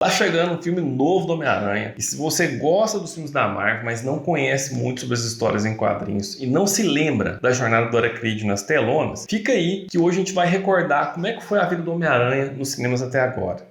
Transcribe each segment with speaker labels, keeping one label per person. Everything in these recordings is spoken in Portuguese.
Speaker 1: Tá chegando um filme novo do Homem-Aranha, e se você gosta dos filmes da Marvel, mas não conhece muito sobre as histórias em quadrinhos e não se lembra da jornada do Aracnídeo nas telonas, fica aí que hoje a gente vai recordar como é que foi a vida do Homem-Aranha nos cinemas até agora.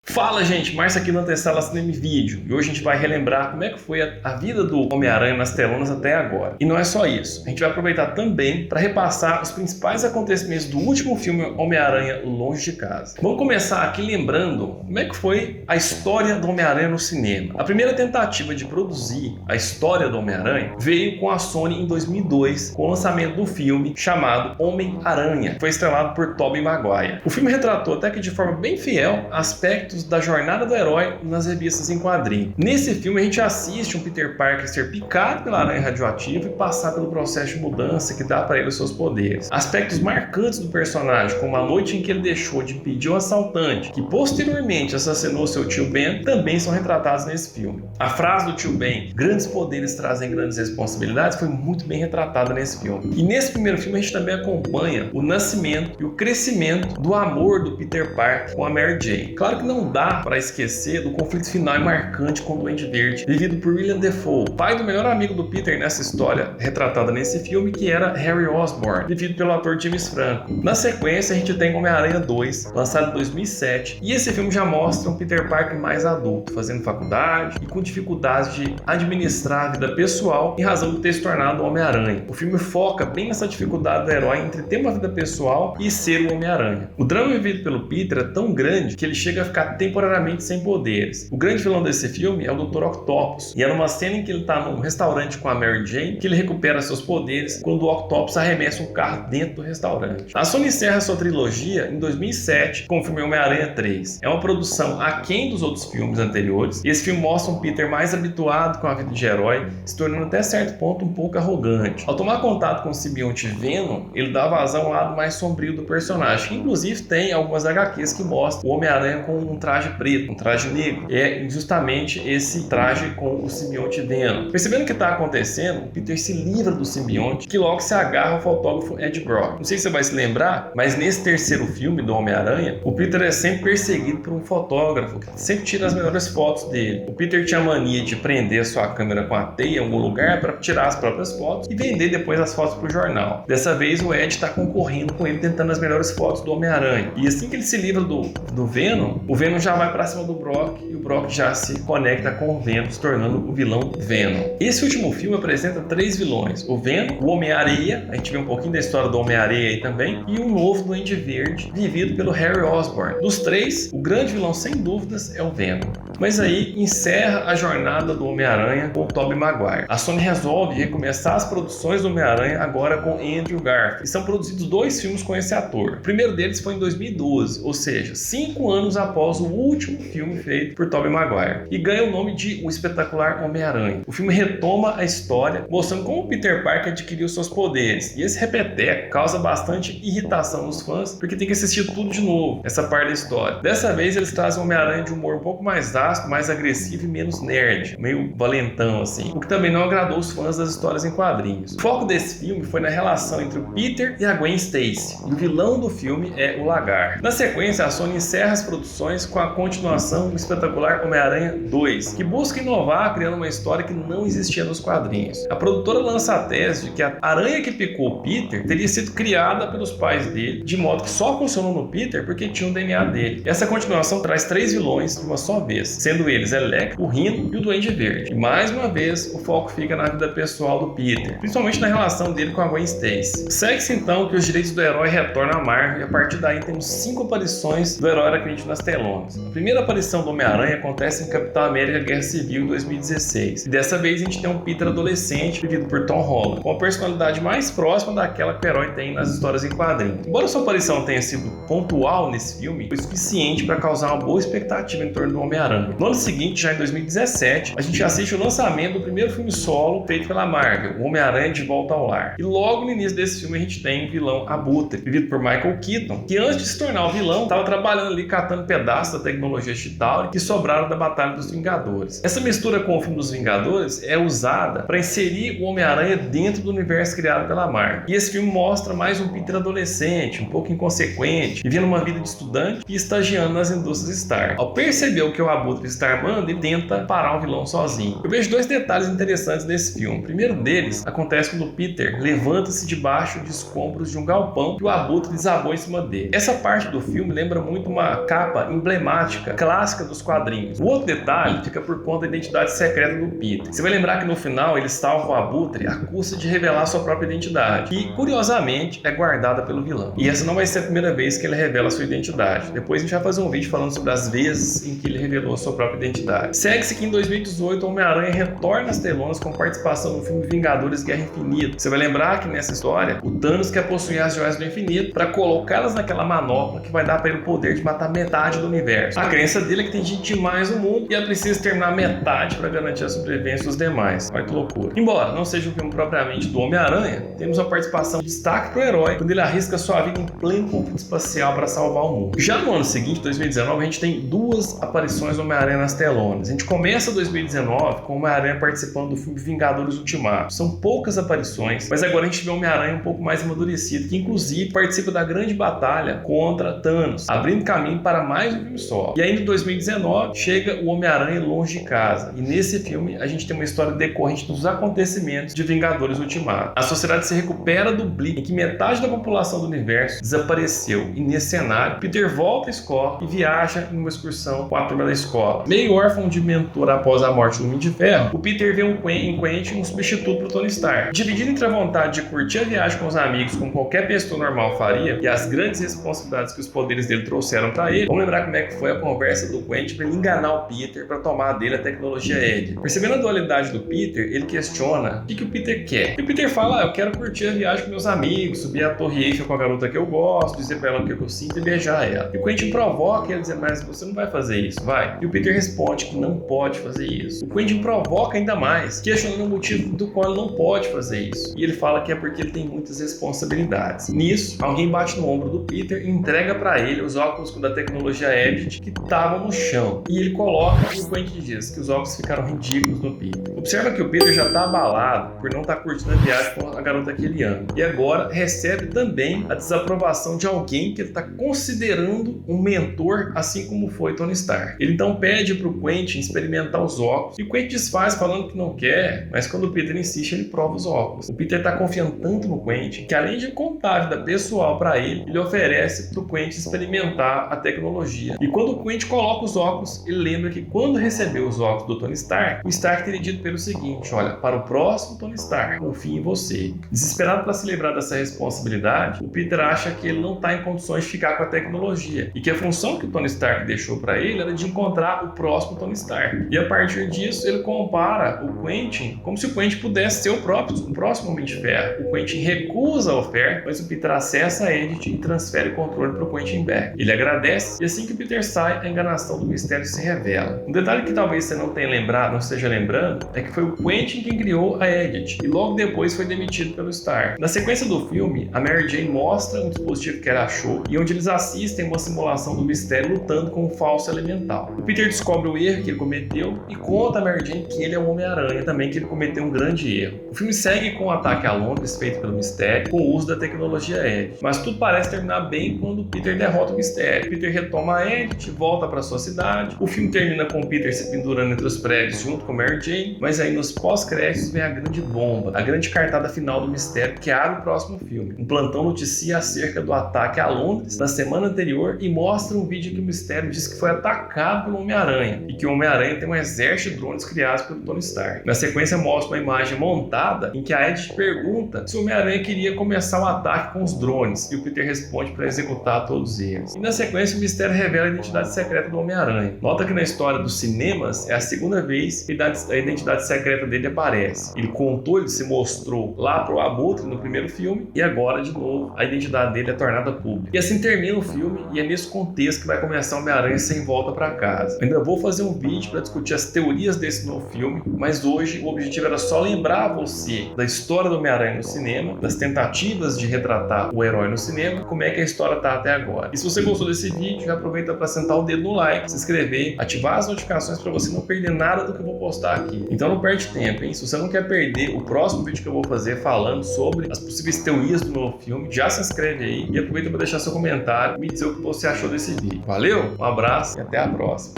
Speaker 1: Fala, gente, Márcio aqui no Antessala Cinema Vídeo, e hoje a gente vai relembrar como é que foi a vida do Homem-Aranha nas telonas até agora. E não é só isso, a gente vai aproveitar também para repassar os principais acontecimentos do último filme Homem-Aranha Longe de Casa. Vamos começar aqui lembrando como é que foi a história do Homem-Aranha no cinema. A primeira tentativa de produzir a história do Homem-Aranha veio com a Sony em 2002, com o lançamento do filme chamado Homem-Aranha, que foi estrelado por Tobey Maguire. O filme retratou até que de forma bem fiel aspectos da jornada do herói nas revistas em quadrinho. Nesse filme a gente assiste um Peter Parker ser picado pela aranha radioativa e passar pelo processo de mudança que dá para ele os seus poderes. Aspectos marcantes do personagem, como a noite em que ele deixou de impedir um assaltante, que posteriormente assassinou seu tio Ben, também são retratados nesse filme. A frase do tio Ben, grandes poderes trazem grandes responsabilidades, foi muito bem retratada nesse filme. E nesse primeiro filme a gente também acompanha o nascimento e o crescimento do amor do Peter Parker com a Mary Jane. Claro que não dá para esquecer do conflito final e marcante com o Duende Verde, vivido por Willem Dafoe, pai do melhor amigo do Peter nessa história retratada nesse filme, que era Harry Osborn, vivido pelo ator James Franco. Na sequência a gente tem Homem-Aranha 2, lançado em 2007, e esse filme já mostra um Peter Parker mais adulto, fazendo faculdade e com dificuldades de administrar a vida pessoal em razão de ter se tornado o Homem-Aranha. O filme foca bem nessa dificuldade do herói entre ter uma vida pessoal e ser o Homem-Aranha. O drama vivido pelo Peter é tão grande que ele chega a ficar temporariamente sem poderes. O grande vilão desse filme é o Dr. Octopus, e é numa cena em que ele está num restaurante com a Mary Jane que ele recupera seus poderes quando o Octopus arremessa um carro dentro do restaurante. A Sony encerra sua trilogia em 2007 com o filme Homem-Aranha 3. É uma produção aquém dos outros filmes anteriores, e esse filme mostra um Peter mais habituado com a vida de herói, se tornando até certo ponto um pouco arrogante. Ao tomar contato com o simbionte Venom, ele dá vazão ao lado mais sombrio do personagem, que inclusive tem algumas HQs que mostram o Homem-Aranha com um traje preto, um traje negro. É justamente esse traje com o simbionte Venom. Percebendo o que está acontecendo, o Peter se livra do simbionte, que logo se agarra ao fotógrafo Ed Brock. Não sei se você vai se lembrar, mas nesse terceiro filme do Homem-Aranha, o Peter é sempre perseguido por um fotógrafo que sempre tira as melhores fotos dele. O Peter tinha a mania de prender a sua câmera com a teia em algum lugar para tirar as próprias fotos e vender depois as fotos para o jornal. Dessa vez o Ed está concorrendo com ele, tentando as melhores fotos do Homem-Aranha. E assim que ele se livra do Venom, o Venom já vai para cima do Brock e o Brock já se conecta com o Venom, se tornando o vilão Venom. Esse último filme apresenta três vilões: o Venom, o Homem-Areia, a gente vê um pouquinho da história do Homem-Areia aí também, e um novo Duende Verde, vivido pelo Harry Osborn. Dos três, o grande vilão sem dúvidas é o Venom. Mas aí encerra a jornada do Homem-Aranha com o Tobey Maguire. A Sony resolve recomeçar as produções do Homem-Aranha agora com Andrew Garfield. E são produzidos dois filmes com esse ator. O primeiro deles foi em 2012, ou seja, 5 anos após o último filme feito por Tobey Maguire, e ganha o nome de O Espetacular Homem-Aranha. O filme retoma a história, mostrando como Peter Parker adquiriu seus poderes, e esse repeteco causa bastante irritação nos fãs, porque tem que assistir tudo de novo, essa parte da história. Dessa vez eles trazem um Homem-Aranha de humor um pouco mais ácido, mais agressivo e menos nerd, meio valentão assim, o que também não agradou os fãs das histórias em quadrinhos. O foco desse filme foi na relação entre o Peter e a Gwen Stacy, e o vilão do filme é o Lagarto. Na sequência, a Sony encerra as produções com a continuação do Espetacular Homem-Aranha 2, que busca inovar criando uma história que não existia nos quadrinhos. A produtora lança a tese de que a aranha que picou o Peter teria sido criada pelos pais dele, de modo que só funcionou no Peter porque tinha o DNA dele. Essa continuação traz três vilões de uma só vez, sendo eles Electro, o Rhino e o Duende Verde. E mais uma vez, o foco fica na vida pessoal do Peter, principalmente na relação dele com a Gwen Stacy. Segue-se então que os direitos do herói retornam à Marvel, e a partir daí temos 5 aparições do herói Aracnídeo nas telonas. A primeira aparição do Homem-Aranha acontece em Capitão América Guerra Civil em 2016. E dessa vez a gente tem um Peter adolescente, vivido por Tom Holland, com a personalidade mais próxima daquela que o herói tem nas histórias em quadrinhos. Embora sua aparição tenha sido pontual nesse filme, foi suficiente para causar uma boa expectativa em torno do Homem-Aranha. No ano seguinte, já em 2017, a gente assiste o lançamento do primeiro filme solo feito pela Marvel, o Homem-Aranha de Volta ao Lar. E logo no início desse filme a gente tem o vilão Abutre, vivido por Michael Keaton, que antes de se tornar o vilão, estava trabalhando ali catando pedaços da tecnologia Chitauri que sobraram da Batalha dos Vingadores. Essa mistura com o filme dos Vingadores é usada para inserir o Homem-Aranha dentro do universo criado pela Marvel. E esse filme mostra mais um Peter adolescente, um pouco inconsequente, vivendo uma vida de estudante e estagiando nas indústrias Stark. Ao perceber o que o Abutre está armando, ele tenta parar o vilão sozinho. Eu vejo dois detalhes interessantes desse filme. O primeiro deles acontece quando o Peter levanta-se debaixo de escombros de um galpão que o Abutre desabou em cima dele. Essa parte do filme lembra muito uma capa emblemática, clássica dos quadrinhos. O outro detalhe fica por conta da identidade secreta do Peter. Você vai lembrar que no final ele salva o Abutre à custa de revelar sua própria identidade, que curiosamente é guardada pelo vilão. E essa não vai ser a primeira vez que ele revela sua identidade. Depois a gente vai fazer um vídeo falando sobre as vezes em que ele revelou sua própria identidade. Segue-se que em 2018 o Homem-Aranha retorna às telonas com participação no filme Vingadores Guerra Infinita. Você vai lembrar que nessa história o Thanos quer possuir as joias do infinito para colocá-las naquela manopla que vai dar para ele o poder de matar metade do universo. A crença dele é que tem gente demais no mundo e é preciso terminar metade para garantir a sobrevivência dos demais. Olha que loucura. Embora não seja um filme propriamente do Homem-Aranha, temos uma participação de destaque pro herói quando ele arrisca sua vida em pleno conflito espacial para salvar o mundo. Já no ano seguinte, 2019, a gente tem duas aparições do Homem-Aranha nas telonas. A gente começa 2019 com o Homem-Aranha participando do filme Vingadores Ultimato. São poucas aparições, mas agora a gente vê o Homem-Aranha um pouco mais amadurecido, que inclusive participa da grande batalha contra Thanos, abrindo caminho para mais um filme solo. E ainda em 2019 chega o Homem-Aranha Longe de Casa. E nesse filme a gente tem uma história decorrente dos acontecimentos de Vingadores Ultimato. A sociedade se recupera do blip em que metade da população do universo desapareceu. E nesse cenário, Peter volta à escola e viaja em uma excursão com a turma da escola. Meio órfão de mentor após a morte do Homem de Ferro, o Peter vê em Quentin um substituto para o Tony Stark. Dividido entre a vontade de curtir a viagem com os amigos, como qualquer pessoa normal faria, e as grandes responsabilidades que os poderes dele trouxeram para ele, vamos lembrar como é que foi a conversa do Quentin para ele enganar o Peter para tomar dele a tecnologia Ed. Percebendo a dualidade do Peter, ele questiona o que o Peter quer. E o Peter fala: eu quero curtir a viagem com meus amigos, subir a Torre Eiffel com a garota que eu gosto, dizer para ela o que eu sinto e beijar ela. E o Quentin provoca ele dizendo: mas você não vai fazer isso, vai? E o Peter responde que não pode fazer isso. O Quentin provoca ainda mais, questionando o motivo do qual ele não pode fazer isso. E ele fala que é porque ele tem muitas responsabilidades. Nisso, alguém bate no ombro do Peter e entrega para ele os óculos da tecnologia Edit que estavam no chão. E ele coloca e o Quentin diz que os óculos ficaram ridículos no Peter. Observa que o Peter já está abalado por não estar curtindo a viagem com a garota que ele ama. E agora recebe também a desaprovação de alguém que ele está considerando um mentor, assim como foi Tony Stark. Ele então pede para o Quentin experimentar os óculos e o Quentin desfaz falando que não quer, mas quando o Peter insiste, ele prova os óculos. O Peter está confiando tanto no Quentin que, além de contar a vida pessoal para ele oferece para o Quentin experimentar a tecnologia. E quando o Quentin coloca os óculos, ele lembra que quando recebeu os óculos do Tony Stark, o Stark teria dito pelo seguinte: olha, para o próximo Tony Stark, confie em você. Desesperado para se livrar dessa responsabilidade, o Peter acha que ele não está em condições de ficar com a tecnologia e que a função que o Tony Stark deixou para ele era de encontrar o próximo Tony Stark. E a partir disso, ele compara o Quentin como se o Quentin pudesse ser o próximo Homem de Ferro. O Quentin recusa a oferta, mas o Peter acessa a Edit e transfere o controle para o Quentin Beck. Ele agradece e assim que o Peter sai, a enganação do mistério se revela. Um detalhe que talvez você não tenha lembrado, não esteja lembrando, é que foi o Quentin quem criou a Edit e logo depois foi demitido pelo Stark. Na sequência do filme, a Mary Jane mostra um dispositivo que ela achou e onde eles assistem uma simulação do mistério lutando com um falso elemental. O Peter descobre o erro que ele cometeu e conta a Mary Jane que ele é o Homem-Aranha, também que ele cometeu um grande erro. O filme segue com o ataque a Londres feito pelo mistério com o uso da tecnologia Edit, mas tudo parece terminar bem quando o Peter derrota o mistério. O Peter retoma a Edit, volta para sua cidade. O filme termina com o Peter se pendurando entre os prédios junto com Mary Jane, mas aí nos pós-créditos vem a grande bomba, a grande cartada final do mistério que abre o próximo filme. Um plantão noticia acerca do ataque a Londres na semana anterior e mostra um vídeo que o mistério diz que foi atacado pelo Homem-Aranha e que o Homem-Aranha tem um exército de drones criados pelo Tony Stark. Na sequência mostra uma imagem montada em que a Edit pergunta se o Homem-Aranha queria começar um ataque com os drones e o Peter responde para executar todos eles. E na sequência o mistério revela a identidade secreta do Homem-Aranha. Nota que na história dos cinemas é a segunda vez que a identidade secreta dele aparece. Ele contou, ele se mostrou lá pro Abutre no primeiro filme e agora de novo a identidade dele é tornada pública. E assim termina o filme e é nesse contexto que vai começar o Homem-Aranha sem volta para casa. Eu ainda vou fazer um vídeo para discutir as teorias desse novo filme, mas hoje o objetivo era só lembrar você da história do Homem-Aranha no cinema, das tentativas de retratar o herói no cinema, como é que a história tá até agora. E se você gostou desse vídeo, já aproveita para para sentar o dedo no like, se inscrever, ativar as notificações para você não perder nada do que eu vou postar aqui. Então não perde tempo, hein? Se você não quer perder o próximo vídeo que eu vou fazer falando sobre as possíveis teorias do novo filme, já se inscreve aí e aproveita para deixar seu comentário e me dizer o que você achou desse vídeo. Valeu, um abraço e até a próxima.